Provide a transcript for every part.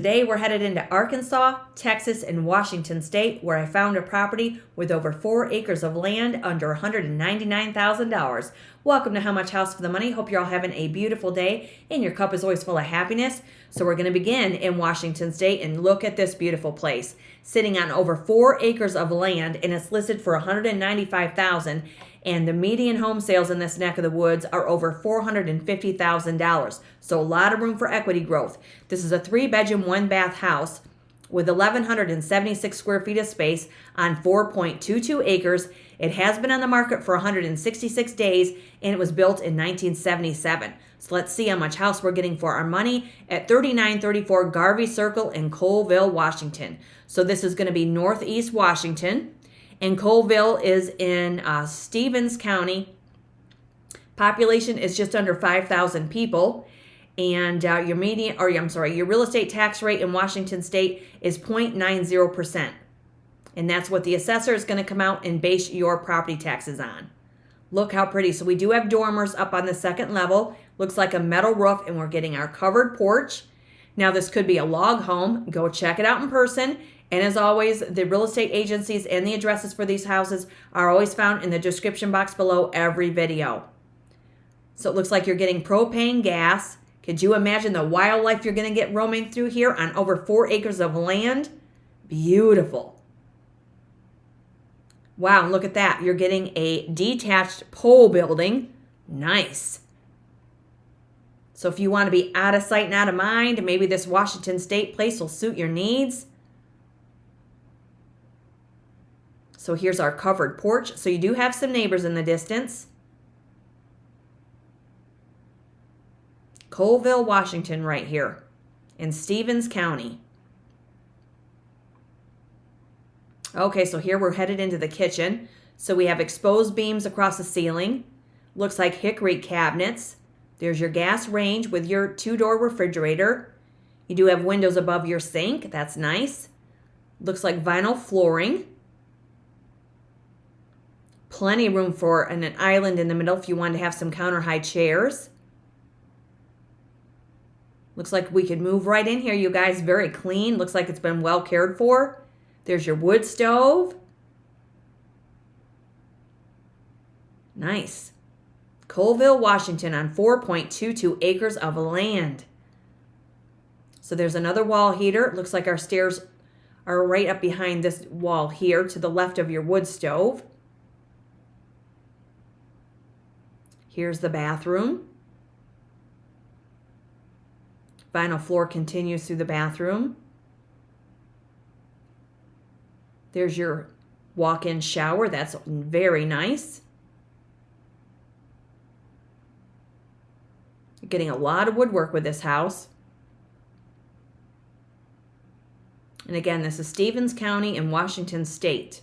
Today we're headed into Arkansas, Texas, and Washington State, where I found a property with over 4 acres of land under $199,000. Welcome to How Much House for the Money. Hope you're all having a beautiful day and your cup is always full of happiness. So we're going to begin in Washington State and look at this beautiful place. Sitting on over 4 acres of land, and it's listed for $195,000. And the median home sales in this neck of the woods are over $450,000. So a lot of room for equity growth. This is a 3-bedroom, 1-bath house with 1,176 square feet of space on 4.22 acres. It has been on the market for 166 days, and it was built in 1977. So let's see how much house we're getting for our money at 3934 Garvey Circle in Colville, Washington. So this is going to be northeast Washington. And Colville is in Stevens County. Population is just under 5,000 people. And your real estate tax rate in Washington State is 0.90%. And that's what the assessor is going to come out and base your property taxes on. Look how pretty. So we do have dormers up on the second level. Looks like a metal roof, and we're getting our covered porch. Now this could be a log home. Go check it out in person. And as always, the real estate agencies and the addresses for these houses are always found in the description box below every video. So it looks like you're getting propane gas. Could you imagine the wildlife you're going to get roaming through here on over 4 acres of land? Beautiful. Wow, look at that. You're getting a detached pole building. Nice. So if you want to be out of sight and out of mind, maybe this Washington State place will suit your needs. So here's our covered porch. So you do have some neighbors in the distance. Colville, Washington right here in Stevens County. Okay, so here we're headed into the kitchen. So we have exposed beams across the ceiling. Looks like hickory cabinets. There's your gas range with your 2-door refrigerator. You do have windows above your sink. That's nice. Looks like vinyl flooring. Plenty of room for an island in the middle if you want to have some counter high chairs. Looks like we could move right in here, you guys. Very clean. Looks like it's been well cared for. There's your wood stove. Nice. Colville, Washington on 4.22 acres of land. So there's another wall heater. It looks like our stairs are right up behind this wall here to the left of your wood stove. Here's the bathroom. Vinyl floor continues through the bathroom. There's your walk-in shower. That's very nice. You're getting a lot of woodwork with this house. And again, this is Stevens County in Washington State.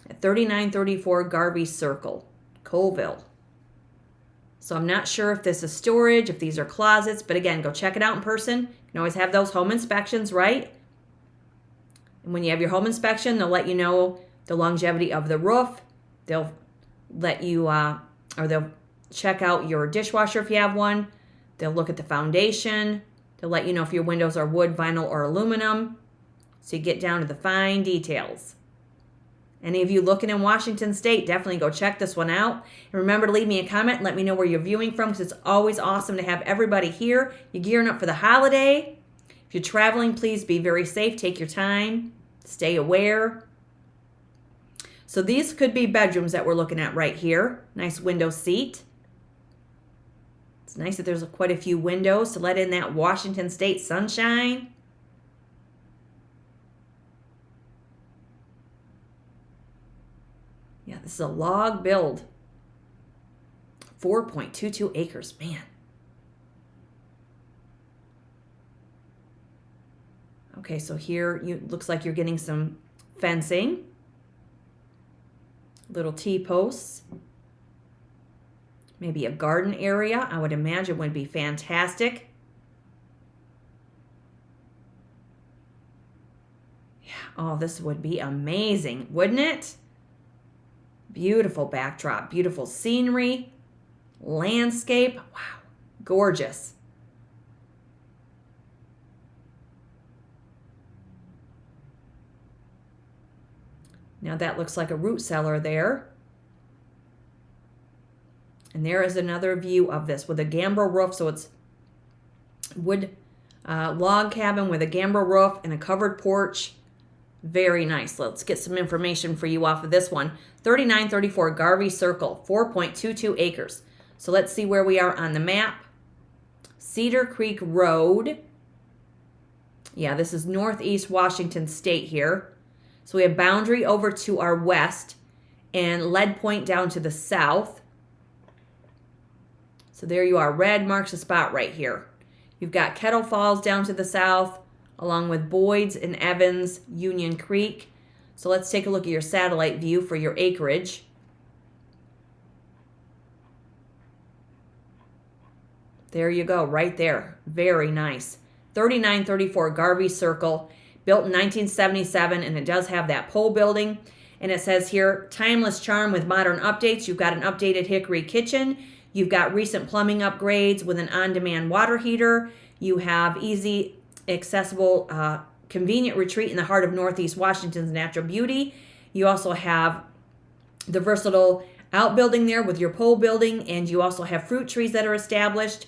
At 3934 Garvey Circle, Colville. So I'm not sure if this is storage, if these are closets, but again, go check it out in person. You can always have those home inspections, right? And when you have your home inspection, they'll let you know the longevity of the roof. They'll let you, they'll check out your dishwasher if you have one. They'll look at the foundation. They'll let you know if your windows are wood, vinyl, or aluminum. So you get down to the fine details. Any of you looking in Washington State, definitely go check this one out. And remember to leave me a comment and let me know where you're viewing from, because it's always awesome to have everybody here. You're gearing up for the holiday. If you're traveling, please be very safe. Take your time. Stay aware. So these could be bedrooms that we're looking at right here. Nice window seat. It's nice that there's quite a few windows to let in that Washington State sunshine. Yeah, this is a log build. 4.22 acres, man. Okay, so here looks like you're getting some fencing. Little T-posts. Maybe a garden area, I would imagine would be fantastic. Yeah, oh, this would be amazing, wouldn't it? Beautiful backdrop, beautiful scenery, landscape. Wow. Gorgeous. Now that looks like a root cellar there. And there is another view of this with a gambrel roof. So it's wood log cabin with a gambrel roof and a covered porch. Very nice. Let's get some information for you off of this one. 3934 Garvey Circle, 4.22 acres. So let's see where we are on the map. Cedar Creek Road. Yeah, this is Northeast Washington State here. So we have Boundary over to our west and Lead Point down to the south. So there you are. Red marks the spot right here. You've got Kettle Falls down to the south, along with Boyd's and Evans, Union Creek. So let's take a look at your satellite view for your acreage. There you go, right there. Very nice. 3934 Garvey Circle, built in 1977, and it does have that pole building. And it says here, timeless charm with modern updates. You've got an updated hickory kitchen. You've got recent plumbing upgrades with an on-demand water heater. You have easy, accessible, convenient retreat in the heart of Northeast Washington's natural beauty. You also have the versatile outbuilding there with your pole building, and you also have fruit trees that are established,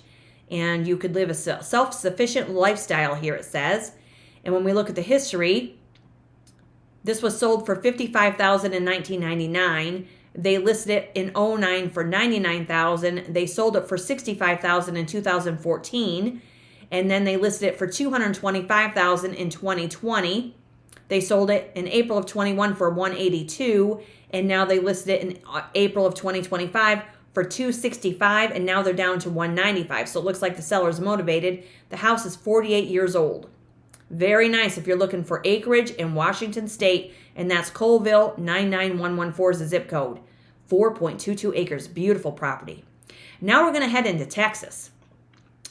and you could live a self-sufficient lifestyle here, it says. And when we look at the history, this was sold for $55,000 in 1999. They listed it in 2009 for $99,000. They sold it for $65,000 in 2014. And then they listed it for $225,000 in 2020. They sold it in April of 21 for $182,000, and now they listed it in April of 2025 for $265,000, and now they're down to $195,000. So it looks like the seller's motivated. The house is 48 years old. Very nice if you're looking for acreage in Washington State, and that's Colville 99114 is the zip code. 4.22 acres, beautiful property. Now we're going to head into Texas.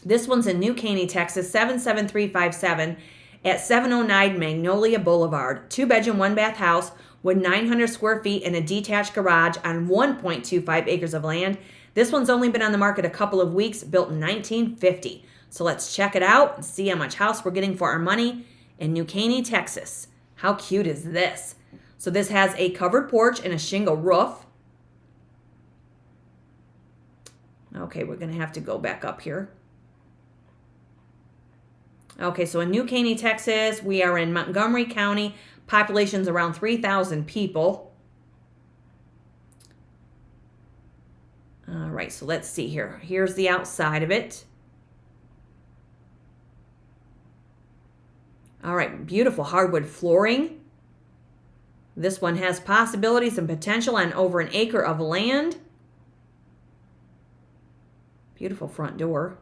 This one's in New Caney, Texas, 77357 at 709 Magnolia Boulevard. 2-bedroom, 1-bath house with 900 square feet and a detached garage on 1.25 acres of land. This one's only been on the market a couple of weeks, built in 1950. So let's check it out and see how much house we're getting for our money in New Caney, Texas. How cute is this? So this has a covered porch and a shingle roof. Okay, we're going to have to go back up here. Okay, so in New Caney, Texas, we are in Montgomery County. Population's around 3,000 people. All right, so let's see here. Here's the outside of it. All right, beautiful hardwood flooring. This one has possibilities and potential on over an acre of land. Beautiful front door.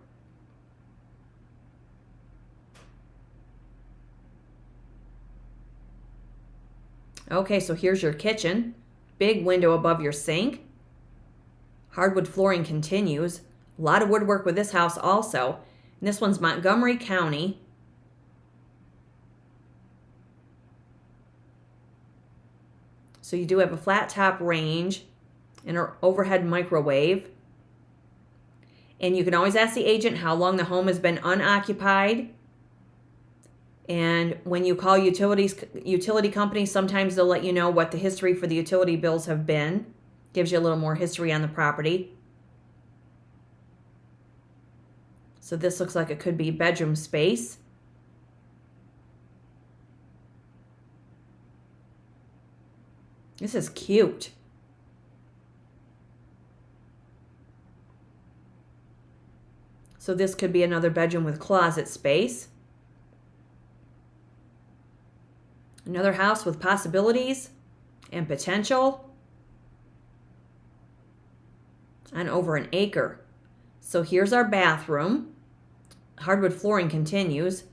Okay, so here's your kitchen. Big window above your sink. Hardwood flooring continues. A lot of woodwork with this house also. And this one's Montgomery County. So you do have a flat top range and an overhead microwave. And you can always ask the agent how long the home has been unoccupied. And when you call utility companies, sometimes they'll let you know what the history for the utility bills have been. Gives you a little more history on the property. So this looks like it could be bedroom space. This is cute. So this could be another bedroom with closet space. Another house with possibilities and potential on over an acre. So here's our bathroom. Hardwood flooring continues.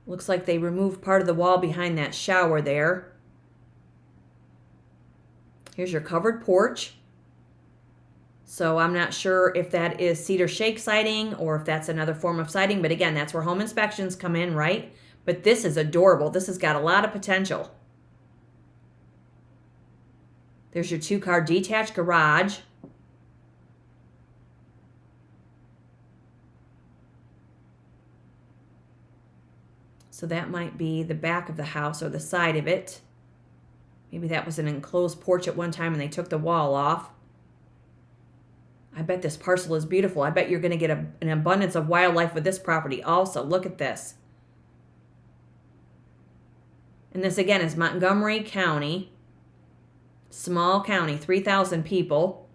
Looks like they removed part of the wall behind that shower there. Here's your covered porch. So I'm not sure if that is cedar shake siding or if that's another form of siding. But again, that's where home inspections come in, right? But this is adorable. This has got a lot of potential. There's your 2-car detached garage. So that might be the back of the house or the side of it. Maybe that was an enclosed porch at one time and they took the wall off. I bet this parcel is beautiful. I bet you're going to get an abundance of wildlife with this property also. Look at this. And this again is Montgomery County. Small county, 3,000 people.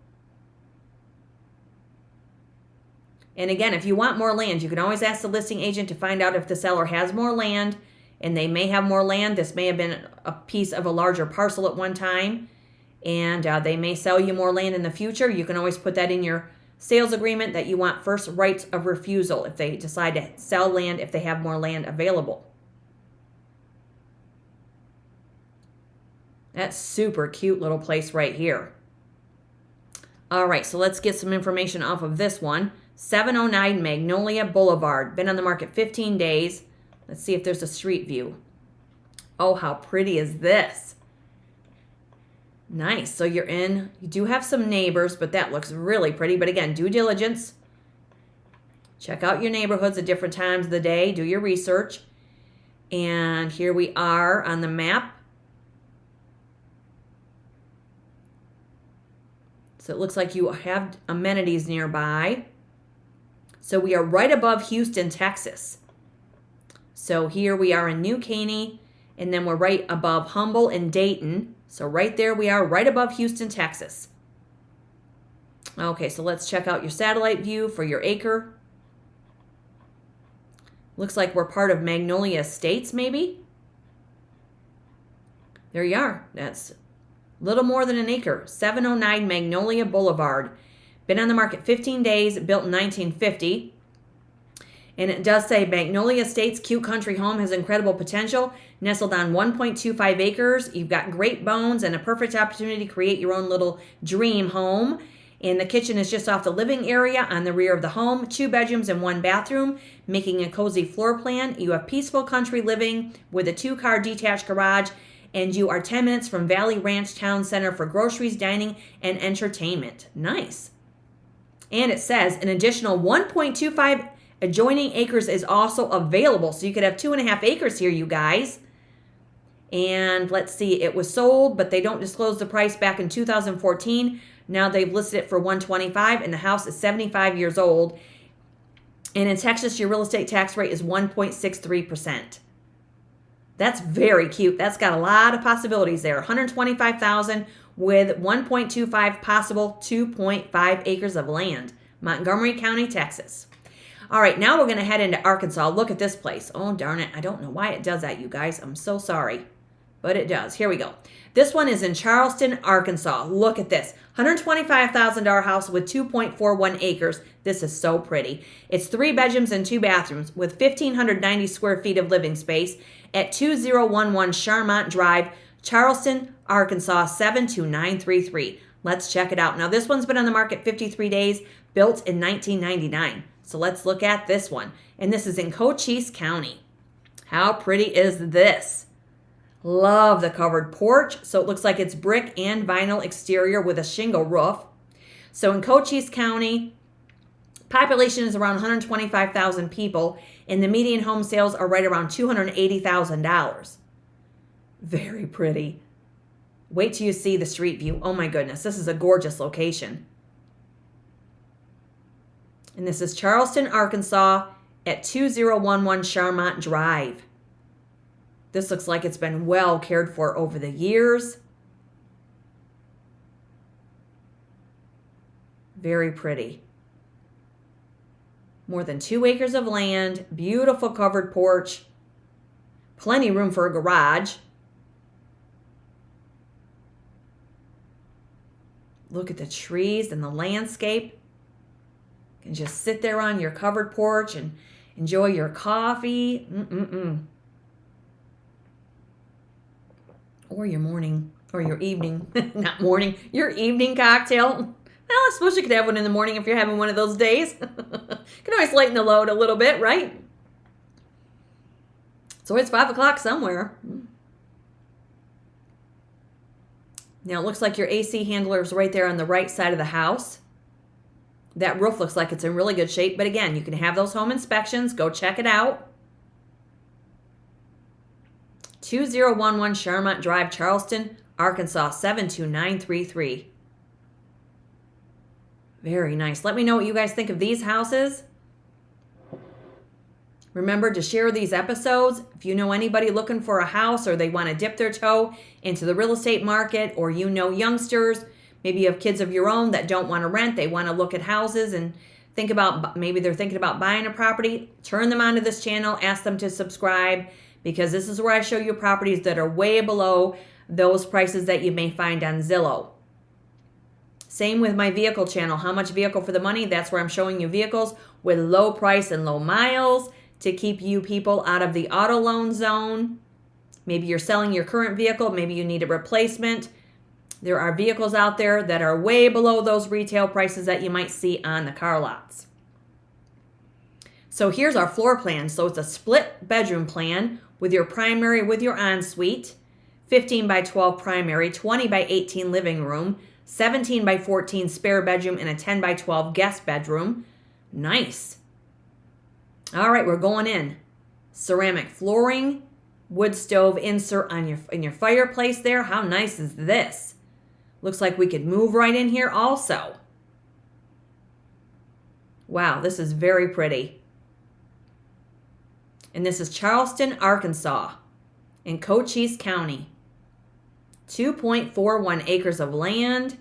And again, if you want more land, you can always ask the listing agent to find out if the seller has more land, and they may have more land. This may have been a piece of a larger parcel at one time, and they may sell you more land in the future. You can always put that in your sales agreement that you want first right of refusal if they decide to sell land if they have more land available. That's super cute little place right here. All right, so let's get some information off of this one. 709 Magnolia Boulevard. Been on the market 15 days. Let's see if there's a street view. Oh, how pretty is this? Nice. So you do have some neighbors, but that looks really pretty. But again, due diligence. Check out your neighborhoods at different times of the day. Do your research. And here we are on the map. So it looks like you have amenities nearby. So we are right above Houston, Texas. So here we are in New Caney, and then we're right above Humble and Dayton. So right there we are, right above Houston, Texas. Okay, so let's check out your satellite view for your acre. Looks like we're part of Magnolia Estates, maybe. There you are. That's little more than an acre. 709 Magnolia Boulevard. Been on the market 15 days, built in 1950. And it does say Magnolia Estates cute country home has incredible potential. Nestled on 1.25 acres. You've got great bones and a perfect opportunity to create your own little dream home. And the kitchen is just off the living area on the rear of the home. 2 bedrooms and 1 bathroom, making a cozy floor plan. You have peaceful country living with a 2-car detached garage. And you are 10 minutes from Valley Ranch Town Center for groceries, dining, and entertainment. Nice. And it says an additional 1.25 adjoining acres is also available. So you could have 2.5 acres here, you guys. And let's see, it was sold, but they don't disclose the price back in 2014. Now they've listed it for $125, and the house is 75 years old. And in Texas, your real estate tax rate is 1.63%. That's very cute. That's got a lot of possibilities there. $125,000 with 1.25 possible 2.5 acres of land. Montgomery County, Texas. All right, now we're going to head into Arkansas. Look at this place. Oh, darn it. I don't know why it does that, you guys. I'm so sorry. But it does. Here we go. This one is in Charleston, Arkansas. Look at this. $125,000 house with 2.41 acres. This is so pretty. It's 3 bedrooms and 2 bathrooms with 1,590 square feet of living space at 2011 Charmont Drive, Charleston, Arkansas, 72933. Let's check it out. Now, this one's been on the market 53 days, built in 1999. So let's look at this one. And this is in Cochise County. How pretty is this? Love the covered porch. So it looks like it's brick and vinyl exterior with a shingle roof. So in Cochise County, population is around 125,000 people, and the median home sales are right around $280,000. Very pretty. Wait till you see the street view. Oh my goodness, this is a gorgeous location. And this is Charleston, Arkansas at 2011 Charmont Drive. This looks like it's been well cared for over the years. Very pretty. More than 2 acres of land, beautiful covered porch, plenty room for a garage. Look at the trees and the landscape. You can just sit there on your covered porch and enjoy your coffee. Or your morning, or your evening, not morning, your evening cocktail. Well, I suppose you could have one in the morning if you're having one of those days. Can always lighten the load a little bit, right? So it's 5 o'clock somewhere. Now it looks like your AC handler is right there on the right side of the house. That roof looks like it's in really good shape. But again, you can have those home inspections. Go check it out. 2011 Charmont Drive, Charleston, Arkansas, 72933. Very nice. Let me know what you guys think of these houses. Remember to share these episodes. If you know anybody looking for a house or they want to dip their toe into the real estate market, or you know youngsters, maybe you have kids of your own that don't want to rent, they want to look at houses and think about, maybe they're thinking about buying a property, turn them onto this channel, ask them to subscribe, because this is where I show you properties that are way below those prices that you may find on Zillow. Same with my vehicle channel, How Much Vehicle for the Money. That's where I'm showing you vehicles with low price and low miles to keep you people out of the auto loan zone. Maybe you're selling your current vehicle, maybe you need a replacement. There are vehicles out there that are way below those retail prices that you might see on the car lots. So here's our floor plan. So it's a split bedroom plan with your primary, with your ensuite, 15 by 12 primary, 20 by 18 living room, 17 by 14 spare bedroom, and a 10 by 12 guest bedroom. Nice. All right, we're going in. Ceramic flooring, wood stove insert on your fireplace there. How nice is this? Looks like we could move right in here also. Wow, this is very pretty. And this is Charleston, Arkansas, in Cochise County. 2.41 acres of land.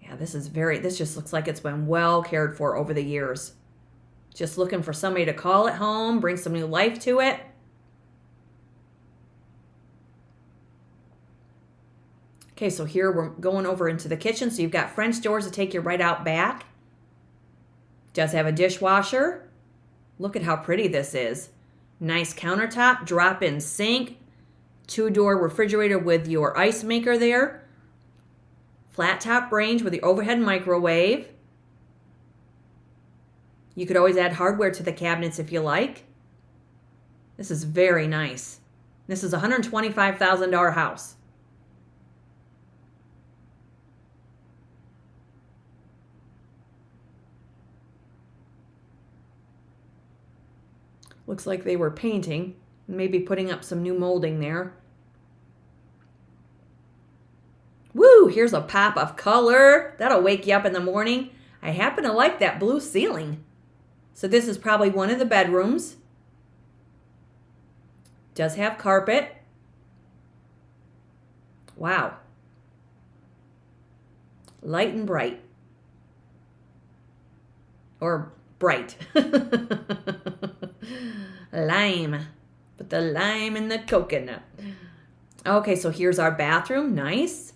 Yeah, this just looks like it's been well cared for over the years. Just looking for somebody to call it home, bring some new life to it. Okay, so here we're going over into the kitchen. So you've got French doors to take you right out back. Does have a dishwasher. Look at how pretty this is. Nice countertop, drop-in sink, 2-door refrigerator with your ice maker there. Flat top range with the overhead microwave. You could always add hardware to the cabinets if you like. This is very nice. This is a $125,000 house. Looks like they were painting, maybe putting up some new molding there. Woo, here's a pop of color. That'll wake you up in the morning. I happen to like that blue ceiling. So this is probably one of the bedrooms. Does have carpet. Wow. Light and bright. Or bright. Lime. Put the lime in the coconut. Okay, so here's our bathroom. Nice.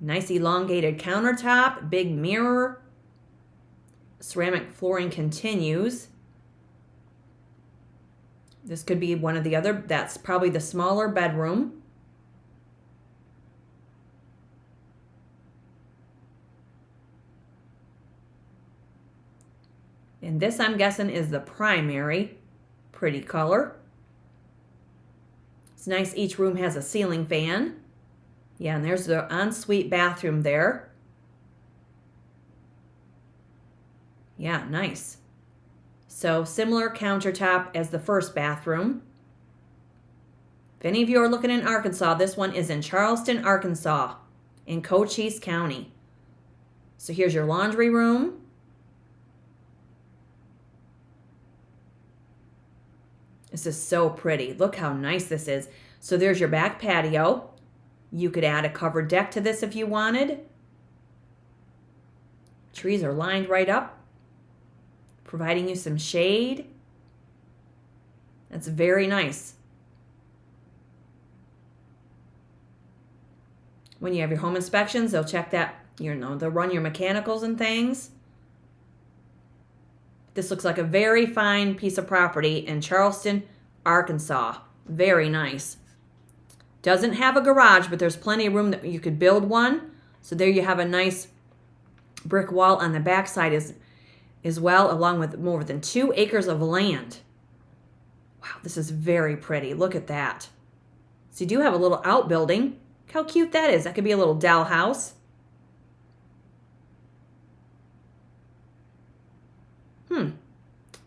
Nice elongated countertop. Big mirror. Ceramic flooring continues. This could be one of the other, that's probably the smaller bedroom. And this, I'm guessing, is the primary. Pretty color. It's nice each room has a ceiling fan. Yeah, and there's the ensuite bathroom there. Yeah, nice. So similar countertop as the first bathroom. If any of you are looking in Arkansas, this one is in Charleston, Arkansas, in Cochise County. So here's your laundry room. This is so pretty. Look how nice this is. So there's your back patio. You could add a covered deck to this if you wanted. Trees are lined right up, providing you some shade. That's very nice. When you have your home inspections, they'll check that, they'll run your mechanicals and things. This looks like a very fine piece of property in Charleston, Arkansas. Very nice. Doesn't have a garage, but there's plenty of room that you could build one. So there you have a nice brick wall on the backside as well, along with more than 2 acres of land. Wow, this is very pretty. Look at that. So you do have a little outbuilding. Look how cute that is. That could be a little doll house.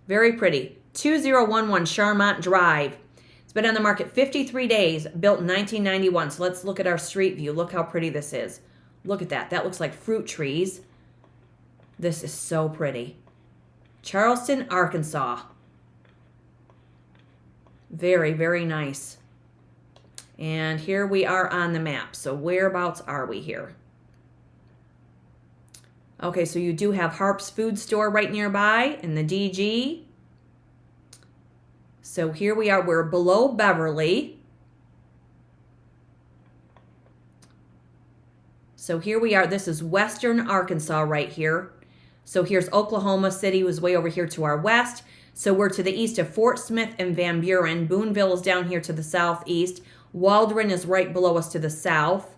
Very pretty. 2011 Charmont Drive. It's been on the market 53 days, built in 1991. So let's look at our street view. Look how pretty this is. Look at that. That looks like fruit trees. This is so pretty. Charleston, Arkansas. Very, very nice. And here we are on the map. So whereabouts are we here? Okay, so you do have Harp's Food Store right nearby in the DG. So here we are. We're below Beverly. So here we are. This is western Arkansas right here. So here's Oklahoma City, was way over here to our west. So we're to the east of Fort Smith and Van Buren. Boonville is down here to the southeast. Waldron is right below us to the south.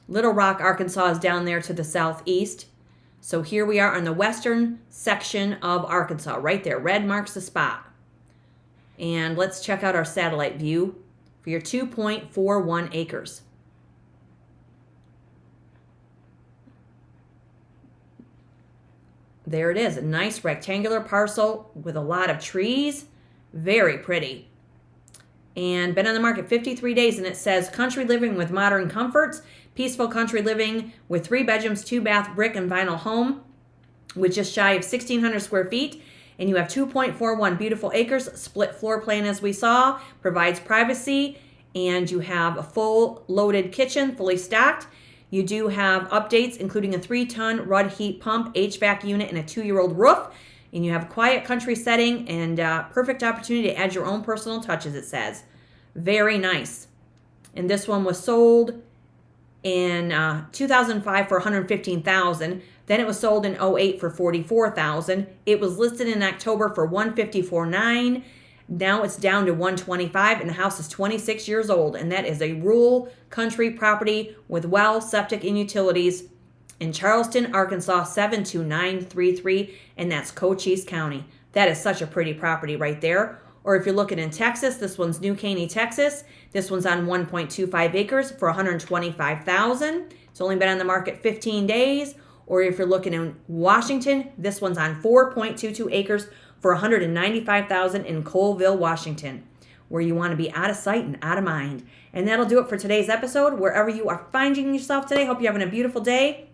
Little Rock, Arkansas is down there to the southeast. So here we are on the western section of Arkansas, right there. Red marks the spot. And let's check out our satellite view for your 2.41 acres. There it is, a nice rectangular parcel with a lot of trees. Very pretty. And been on the market 53 days, and it says country living with modern comforts, peaceful country living with 3 bedrooms, 2 bath, brick and vinyl home with just shy of 1,600 square feet. And you have 2.41 beautiful acres, split floor plan as we saw, provides privacy, and you have a full loaded kitchen, fully stocked. You do have updates, including a 3-ton Rudd heat pump, HVAC unit, and a 2-year-old roof. And you have a quiet country setting and perfect opportunity to add your own personal touches, it says. Very nice. And this one was sold in 2005 for $115,000. Then it was sold in 2008 for $44,000. It was listed in October for $154,900. Now it's down to $125,000, and the house is 26 years old. And that is a rural country property with well, septic, and utilities in Charleston, Arkansas, 72933, and that's Cochise County. That is such a pretty property right there. Or if you're looking in Texas, this one's New Caney, Texas. This one's on 1.25 acres for $125,000. It's only been on the market 15 days. Or if you're looking in Washington, this one's on 4.22 acres for $195,000 in Colville, Washington, where you want to be out of sight and out of mind. And that'll do it for today's episode. Wherever you are finding yourself today, hope you're having a beautiful day.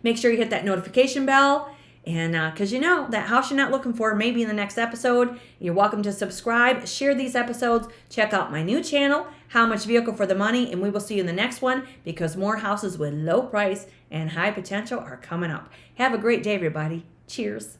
Make sure you hit that notification bell. And because you know that house you're not looking for may be in the next episode. You're welcome to subscribe, share these episodes, check out my new channel, How Much Vehicle for the Money, and we will see you in the next one because more houses with low price and high potential are coming up. Have a great day, everybody. Cheers.